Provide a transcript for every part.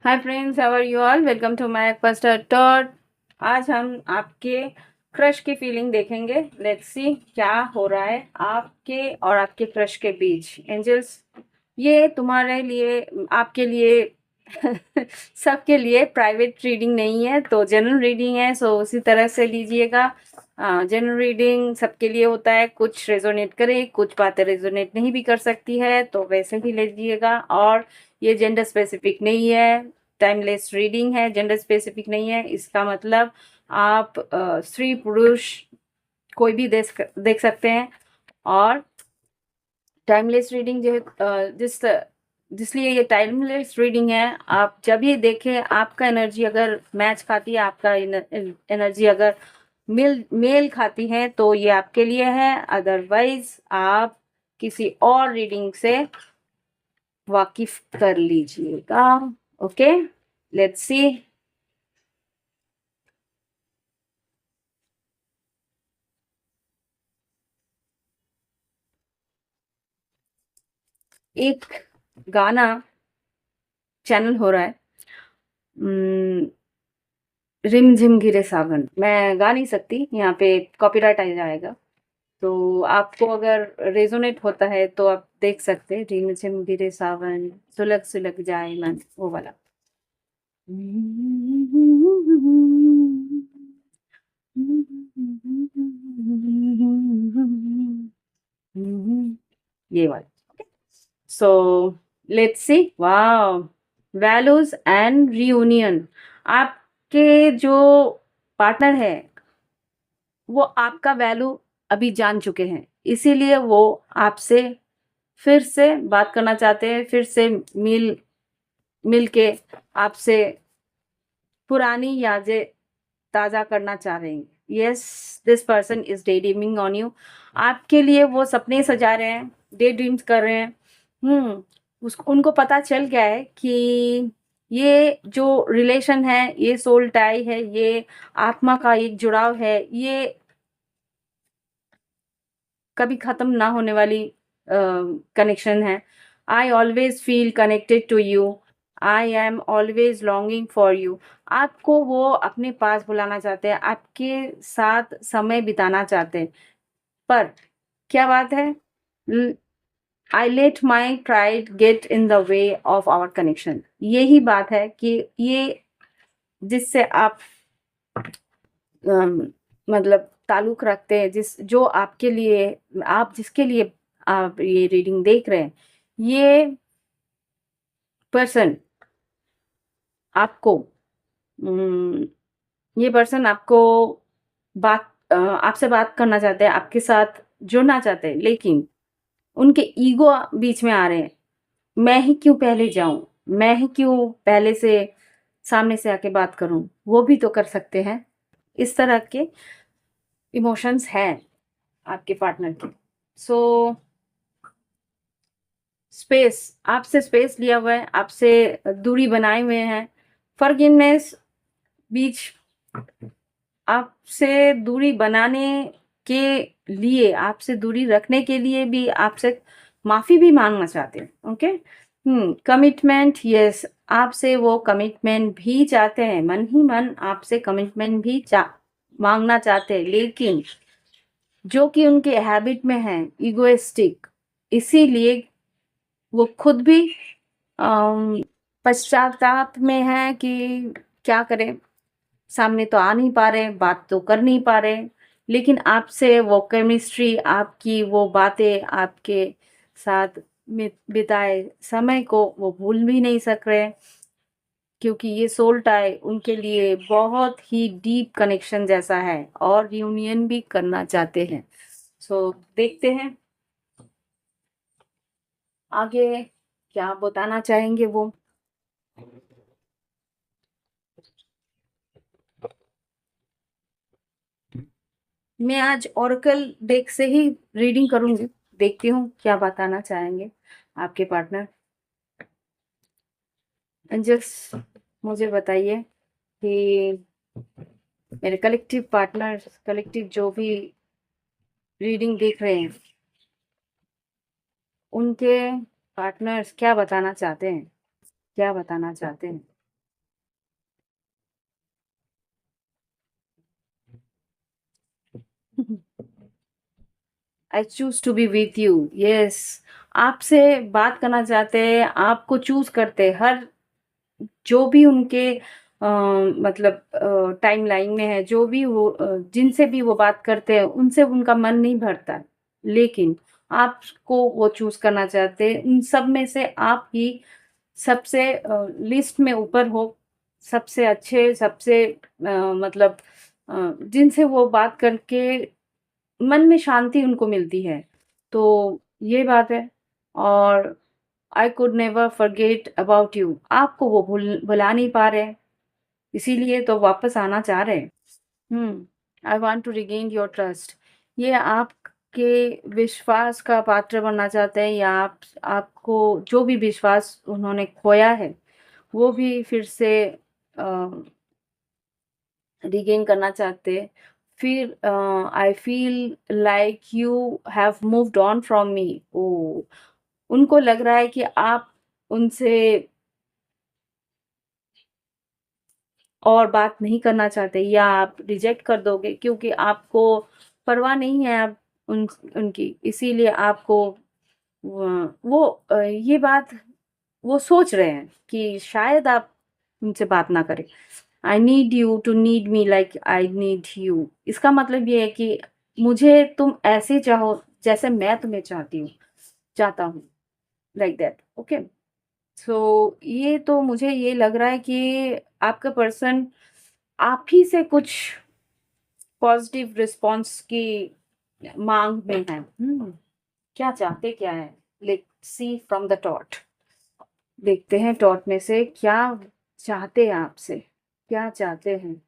Hi friends, how are you all? Welcome to my first thought. आज हम आपके crush की फीलिंग देखेंगे। लेट्स सी क्या हो रहा है आपके और आपके क्रश के बीच। एंजल्स, ये तुम्हारे लिए, आपके लिए सबके लिए प्राइवेट रीडिंग नहीं है, तो जनरल रीडिंग है। सो उसी तरह से लीजिएगा। जनरल रीडिंग सबके लिए होता है, कुछ रेजोनेट करे, कुछ बातें रेजोनेट नहीं भी कर सकती है, तो वैसे ही लीजिएगा। और ये जेंडर स्पेसिफिक नहीं है, टाइमलेस रीडिंग है, जेंडर स्पेसिफिक नहीं है। इसका मतलब आप स्त्री पुरुष कोई भी देख सकते हैं। और टाइमलेस रीडिंग जो है, जिसलिए ये टाइमलेस रीडिंग है। आप जब ये देखें, आपका एनर्जी अगर मैच खाती है, आपका एनर्जी अगर मेल खाती है, तो ये आपके लिए है। अदरवाइज आप किसी और रीडिंग से वाकिफ कर लीजिएगा। Okay, let's see. एक गाना चैनल हो रहा है, रिम झिम गिरे सावन। मैं गा नहीं सकती, यहाँ पे कॉपीराइट आ जाएगा। तो आपको अगर रेजोनेट होता है तो आप देख सकते हैं, रिम झिम गिरे सावन, सुलग सुलग जाए मन, वो वाला। ये वाला। So let's see. Wow, values and reunion. आपके जो पार्टनर है, वो आपका वैल्यू अभी जान चुके हैं, इसीलिए वो आपसे फिर से बात करना चाहते हैं, फिर से मिल के आपसे पुरानी यादें ताज़ा करना चाह रहे हैं। Yes, this person is day dreaming on you. आपके लिए वो सपने सजा रहे हैं, डे ड्रीम्स कर रहे हैं। उनको पता चल गया है कि ये जो रिलेशन है, ये सोल टाई है, ये आत्मा का एक जुड़ाव है, ये कभी खत्म ना होने वाली कनेक्शन है। I always feel connected to you, I am always longing for you. आपको वो अपने पास बुलाना चाहते हैं, आपके साथ समय बिताना चाहते हैं। पर क्या बात है, I let my pride get in the way of our connection. यही बात है कि ये जिससे आप मतलब ताल्लुक रखते हैं, जो आपके लिए, आप जिसके लिए आप ये रीडिंग देख रहे हैं, ये पर्सन आपको उम, ये पर्सन आपको आपसे बात करना चाहते हैं, आपके साथ जुड़ना चाहते हैं, लेकिन उनके ईगो बीच में आ रहे हैं। मैं ही क्यों पहले जाऊँ? मैं ही क्यों पहले से सामने से आके बात करूँ? वो भी तो कर सकते हैं। इस तरह के इमोशंस हैं आपके पार्टनर के। सो स्पेस, आपसे स्पेस लिया हुआ है, आपसे दूरी बनाए हुए हैं। फॉरगिवनेस बीच आपसे दूरी बनाने के लिए, आपसे दूरी रखने के लिए भी आपसे माफ़ी भी माँगना चाहते हैं। ओके? कमिटमेंट, यस, आपसे वो कमिटमेंट भी चाहते हैं, मन ही मन आपसे कमिटमेंट भी माँगना चाहते हैं, लेकिन जो कि उनके हैबिट में है इगोइस्टिक, इसीलिए वो खुद भी पश्चाताप में है कि क्या करें, सामने तो आ नहीं पा रहे, बात तो कर नहीं पा रहे, लेकिन आपसे वो केमिस्ट्री, आपकी वो बातें, आपके साथ बिताए समय को वो भूल भी नहीं सक रहे, क्योंकि ये सोल टाई उनके लिए बहुत ही डीप कनेक्शन जैसा है और रियूनियन भी करना चाहते हैं। सो देखते हैं आगे क्या बताना चाहेंगे वो। मैं आज ओरेकल डेक से ही रीडिंग करूंगी, देखती हूँ क्या बताना चाहेंगे आपके पार्टनर। जस्ट मुझे बताइए कि मेरे कलेक्टिव पार्टनर, कलेक्टिव जो भी रीडिंग देख रहे हैं, उनके पार्टनर्स क्या बताना चाहते हैं, क्या बताना चाहते हैं। I choose to be with you. Yes, आपसे बात करना चाहते हैं, आपको चूज करते हैं। हर जो भी उनके मतलब टाइमलाइन में है, जो भी वो जिनसे भी वो बात करते हैं, उनसे उनका मन नहीं भरता है। लेकिन आपको वो चूज करना चाहते हैं। उन सब में से आप ही सबसे लिस्ट में ऊपर हो, सबसे अच्छे, सबसे मतलब जिनसे वो बात करके मन में शांति उनको मिलती है। तो ये बात है। और I could never forget about you, आपको वो भुला नहीं पा रहे हैं, इसीलिए तो वापस आना चाह रहे हैं। I want to regain your trust. ये आपके विश्वास का पात्र बनना चाहते हैं, या आपको जो भी विश्वास उन्होंने खोया है वो भी फिर से रिगेन करना चाहते हैं। फिर I feel like you have moved on from me. ओ, उनको लग रहा है कि आप उनसे और बात नहीं करना चाहते, या आप रिजेक्ट कर दोगे, क्योंकि आपको परवाह नहीं है आप उनकी, इसीलिए आपको ये बात वो सोच रहे हैं कि शायद आप उनसे बात ना करें। I need you to need me like I need you. इसका मतलब ये है कि मुझे तुम ऐसे चाहो जैसे मैं तुम्हें चाहता हूँ, लाइक दैट। ओके, सो ये तो मुझे ये लग रहा है कि आपका पर्सन आप ही से कुछ पॉजिटिव रिस्पॉन्स की मांग में है। क्या चाहते क्या है, let's see from the taught. देखते हैं टॉट में से क्या चाहते हैं आपसे, क्या चाहते हैं।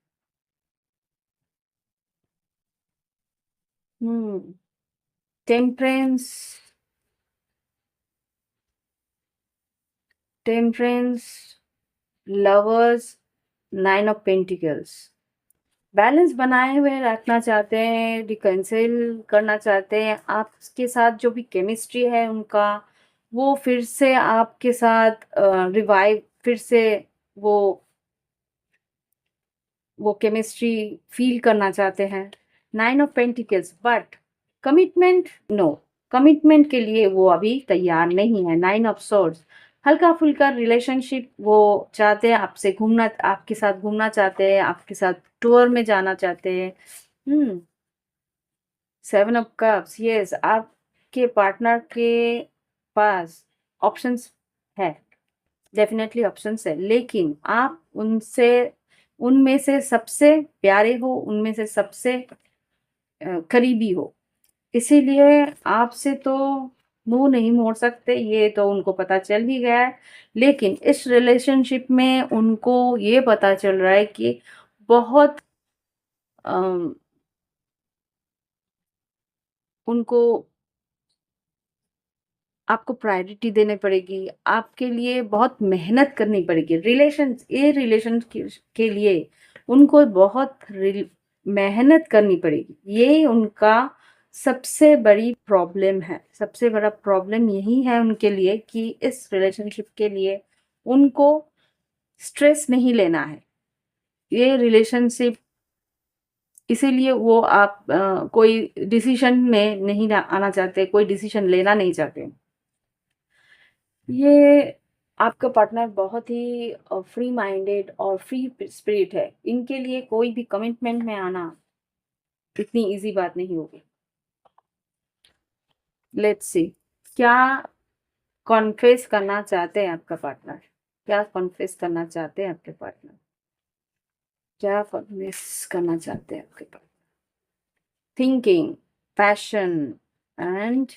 Hmm temperance, temperance, lovers, nine of pentacles. Balance बनाए हुए रखना चाहते हैं, रिकंसिल करना चाहते हैं। आपके साथ जो भी केमिस्ट्री है उनका, वो फिर से आपके साथ रिवाइव, फिर से वो वो केमिस्ट्री फील करना चाहते हैं। Nine of pentacles, but commitment no, commitment के लिए वो अभी तैयार नहीं है। नाइन ऑफ सोर्ड्स, हल्का फुल्का रिलेशनशिप वो चाहते हैं आपसे, घूमना, आपके साथ घूमना चाहते हैं, आपके साथ टूर में जाना चाहते हैं। हम्म सेवन ऑफ कप्स, यस, आपके पार्टनर के पास ऑप्शंस है, डेफिनेटली ऑप्शंस है, लेकिन आप उनसे, उनमें से सबसे प्यारे हो, उनमें से सबसे करीबी हो, इसीलिए आपसे तो मुंह नहीं मोड़ सकते, ये तो उनको पता चल ही गया है। लेकिन इस रिलेशनशिप में उनको ये पता चल रहा है कि बहुत अम, उनको आपको प्रायोरिटी देनी पड़ेगी, आपके लिए बहुत मेहनत करनी पड़ेगी। रिलेशन के लिए उनको बहुत मेहनत करनी पड़ेगी। ये उनका सबसे बड़ी प्रॉब्लम है, सबसे बड़ा प्रॉब्लम यही है उनके लिए कि इस रिलेशनशिप के लिए उनको स्ट्रेस नहीं लेना है। ये रिलेशनशिप, इसीलिए वो आप कोई डिसीजन में नहीं आना चाहते, कोई डिसीजन लेना नहीं चाहते। ये आपका पार्टनर बहुत ही फ्री माइंडेड और फ्री स्पिरिट है। इनके लिए कोई भी कमिटमेंट में आना इतनी इजी बात नहीं होगी। लेट्स सी, क्या कॉन्फेस करना चाहते हैं आपका पार्टनर, क्या कॉन्फेस करना चाहते हैं आपके पार्टनर, क्या कॉन्फेस करना चाहते हैं आपके partner. Thinking, passion and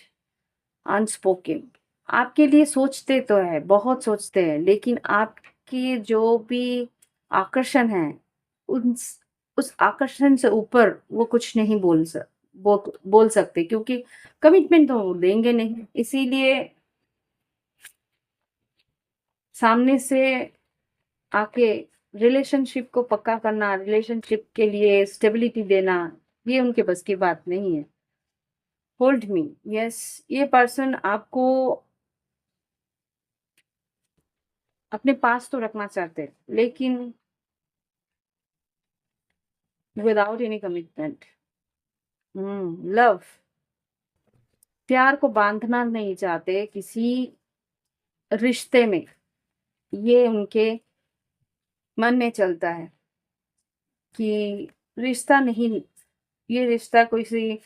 unspoken. आपके लिए सोचते तो है, बहुत सोचते हैं, लेकिन आपकी जो भी आकर्षण है, उन उस आकर्षण से ऊपर वो कुछ नहीं बोल सकते, क्योंकि कमिटमेंट तो वो देंगे नहीं। इसीलिए सामने से आके रिलेशनशिप को पक्का करना, रिलेशनशिप के लिए स्टेबिलिटी देना, ये उनके बस की बात नहीं है। होल्ड मी, यस, ये पर्सन आपको अपने पास तो रखना चाहते हैं, लेकिन विदाउट एनी कमिटमेंट। लव, प्यार को बांधना नहीं चाहते किसी रिश्ते में, ये उनके मन में चलता है कि रिश्ता नहीं, ये रिश्ता कोई सी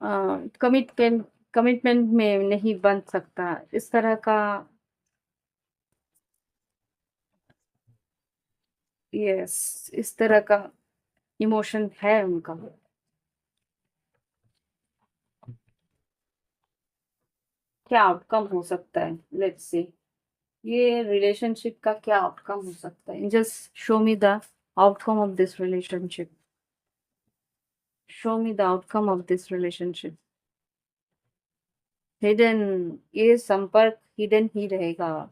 कमिटमेंट कमिटमेंट में नहीं बन सकता, इस तरह का। यस, इस तरह का इमोशन है उनका। क्या आउटकम हो सकता है, लेट्स सी, ये रिलेशनशिप का क्या आउटकम हो सकता है। Just show me the outcome of this relationship, show me the outcome of this relationship. Hidden, ये संपर्क हिडन ही रहेगा,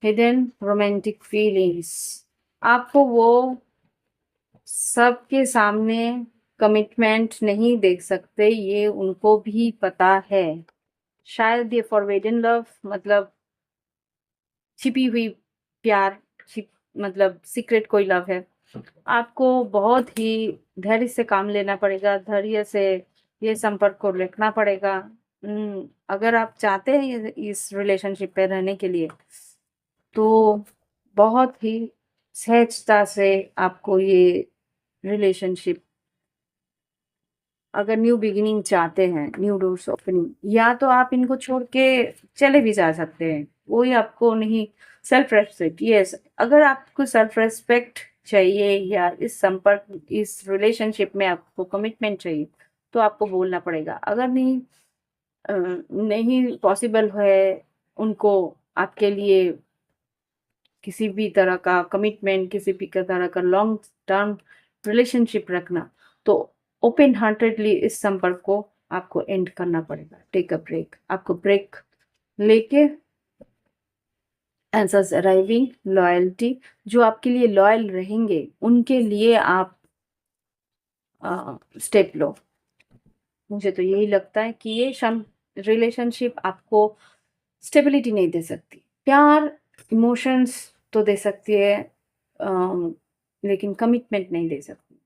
हिडन रोमांटिक फीलिंग्स। आपको वो सबके सामने कमिटमेंट नहीं देख सकते, ये उनको भी पता है। शायद ये फॉरबिडन लव, मतलब छिपी हुई प्यार, मतलब सीक्रेट कोई लव है। आपको बहुत ही धैर्य से काम लेना पड़ेगा, धैर्य से ये संपर्क को रखना पड़ेगा। अगर आप चाहते हैं इस रिलेशनशिप पे रहने के लिए, तो बहुत ही सहजता से आपको ये रिलेशनशिप, अगर न्यू बिगिनिंग चाहते हैं, न्यू डोर्स ओपनिंग, या तो आप इनको छोड़ के चले भी जा सकते हैं, कोई आपको नहीं। सेल्फ रेस्पेक्ट, यस, अगर आपको सेल्फ रेस्पेक्ट चाहिए या इस संपर्क, इस रिलेशनशिप में आपको कमिटमेंट चाहिए, तो आपको बोलना पड़ेगा। अगर नहीं पॉसिबल है उनको आपके लिए किसी भी तरह का कमिटमेंट, किसी भी तरह का लॉन्ग टर्म रिलेशनशिप रखना, तो ओपन हार्टेडली इस संपर्क को आपको एंड करना पड़ेगा। टेक अ ब्रेक, आपको ब्रेक लेके आंसर्स अराइविंग, लॉयल्टी, जो आपके लिए लॉयल रहेंगे उनके लिए आप स्टेप लो। मुझे तो यही लगता है कि ये रिलेशनशिप आपको स्टेबिलिटी नहीं दे सकती, प्यार इमोशंस तो दे सकती है, लेकिन कमिटमेंट नहीं दे सकती।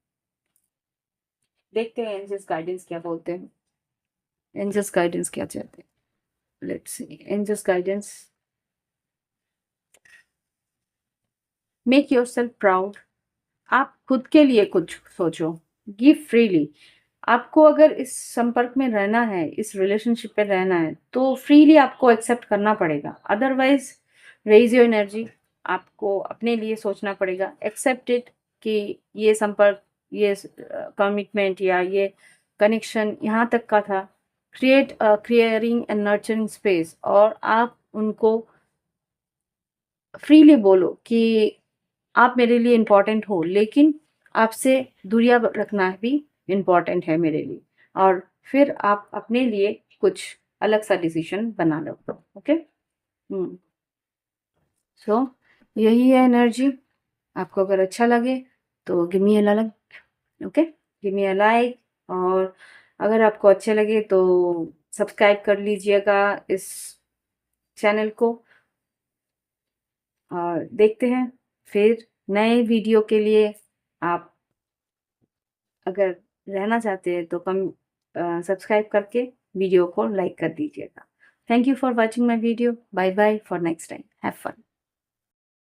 देखते हैं एंजल्स गाइडेंस क्या बोलते हैं, एंजल्स गाइडेंस क्या चाहते हैं। Let's see, angels guidance, make yourself proud. आप खुद के लिए कुछ सोचो, गिव फ्रीली। आपको अगर इस संपर्क में रहना है, इस रिलेशनशिप पे रहना है, तो फ्रीली आपको एक्सेप्ट करना पड़ेगा। अदरवाइज रेज योर एनर्जी, आपको अपने लिए सोचना पड़ेगा, एक्सेप्ट इट, कि ये संपर्क, ये कमिटमेंट या ये कनेक्शन यहाँ तक का था। Create a clearing and nurturing space, और आप उनको फ्रीली बोलो कि आप मेरे लिए इम्पोर्टेंट हो, लेकिन आपसे दूरियां रखना भी इम्पोर्टेंट है मेरे लिए। और फिर आप अपने लिए कुछ अलग सा डिसीजन बना लो। ओके, सो यही है एनर्जी। आपको अगर अच्छा लगे तो give me a like, okay, give me a like. और अगर आपको अच्छे लगे तो सब्सक्राइब कर लीजिएगा इस चैनल को। और देखते हैं फिर नए वीडियो के लिए। आप अगर रहना चाहते हैं तो सब्सक्राइब करके वीडियो को लाइक कर दीजिएगा। Thank you for watching my video. Bye bye, for next time, have fun.